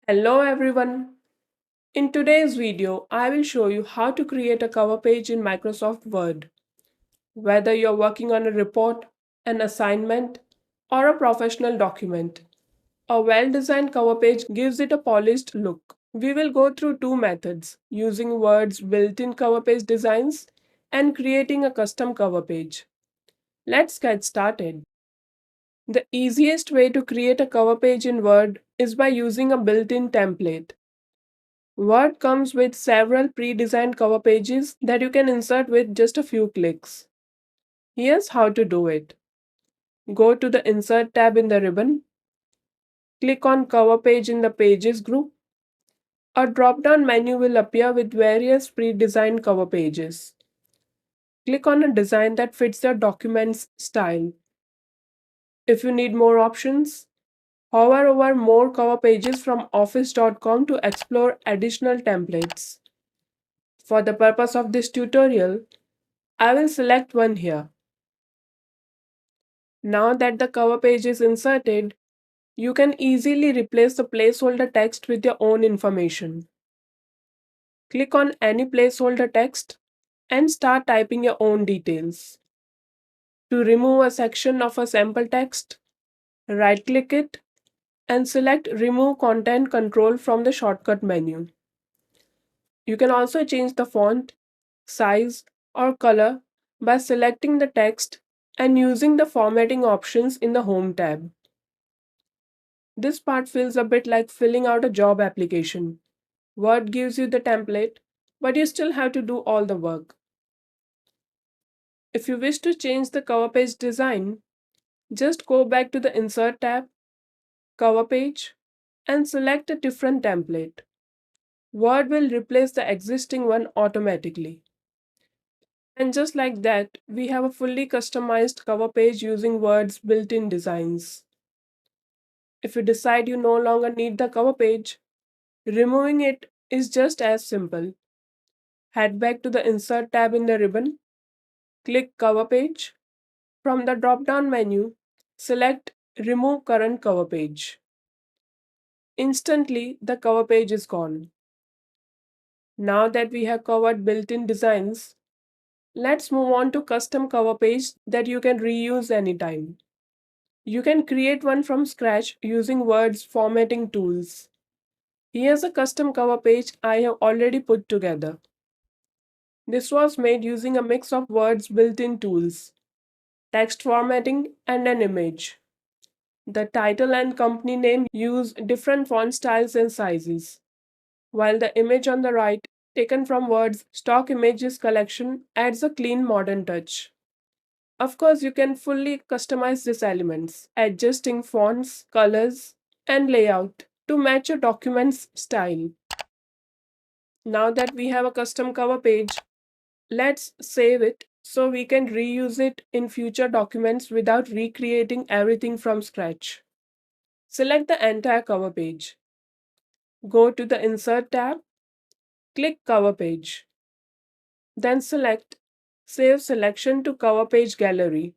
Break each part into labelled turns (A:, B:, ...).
A: Hello everyone. In today's video, I will show you how to create a cover page in Microsoft Word. Whether you're working on a report, an assignment, or a professional document, a well-designed cover page gives it a polished look. We will go through two methods, using Word's built-in cover page designs and creating a custom cover page. Let's get started. The easiest way to create a cover page in Word is by using a built-in template. Word comes with several pre-designed cover pages that you can insert with just a few clicks. Here's how to do it. Go to the Insert tab in the ribbon, click on Cover Page in the Pages group. A drop-down menu will appear with various pre-designed cover pages. Click on a design that fits your document's style. If you need more options, hover over More Cover Pages from office.com to explore additional templates. For the purpose of this tutorial, I will select one here. Now that the cover page is inserted, you can easily replace the placeholder text with your own information. Click on any placeholder text and start typing your own details. To remove a section of a sample text, right-click it and select Remove Content Control from the shortcut menu. You can also change the font, size, or color by selecting the text and using the formatting options in the Home tab. This part feels a bit like filling out a job application. Word gives you the template, but you still have to do all the work. If you wish to change the cover page design, just go back to the Insert tab, Cover Page, and select a different template. Word will replace the existing one automatically. And just like that, we have a fully customized cover page using Word's built-in designs. If you decide you no longer need the cover page, removing it is just as simple. Head back to the Insert tab in the ribbon, click Cover Page. From the drop-down menu, select Remove Current Cover Page. Instantly, the cover page is gone. Now that we have covered built-in designs, let's move on to custom cover page that you can reuse anytime. You can create one from scratch using Word's formatting tools. Here's a custom cover page I have already put together. This was made using a mix of Word's built-in tools, text formatting, and an image. The title and company name use different font styles and sizes, while the image on the right, taken from Word's stock images collection, adds a clean modern touch. Of course, you can fully customize these elements, adjusting fonts, colors, and layout to match your document's style. Now that we have a custom cover page, let's save it so we can reuse it in future documents without recreating everything from scratch. Select the entire cover page. Go to the Insert tab, click Cover Page. Then select Save Selection to Cover Page Gallery.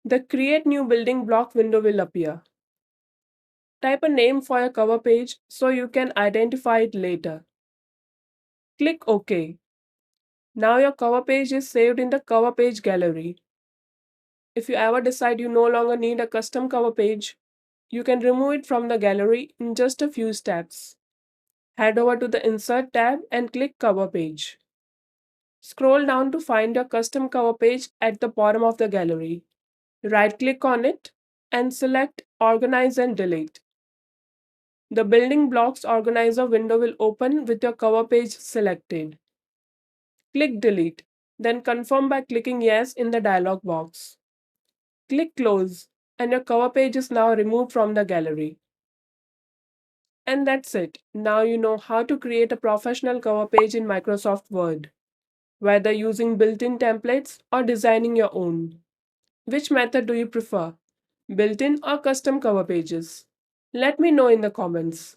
A: The Create New Building block window will appear. Type a name for your cover page so you can identify it later. Click OK. Now your cover page is saved in the Cover Page Gallery. If you ever decide you no longer need a custom cover page, you can remove it from the gallery in just a few steps. Head over to the Insert tab and click Cover Page. Scroll down to find your custom cover page at the bottom of the gallery. Right-click on it and select Organize and Delete. The Building Blocks Organizer window will open with your cover page selected. Click Delete, then confirm by clicking Yes in the dialog box. Click Close, and your cover page is now removed from the gallery. And that's it. Now you know how to create a professional cover page in Microsoft Word, whether using built-in templates or designing your own. Which method do you prefer, built-in or custom cover pages? Let me know in the comments.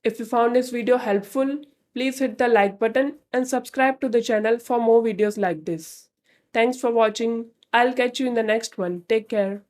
A: If you found this video helpful, please hit the like button and subscribe to the channel for more videos like this. Thanks for watching. I'll catch you in the next one. Take care.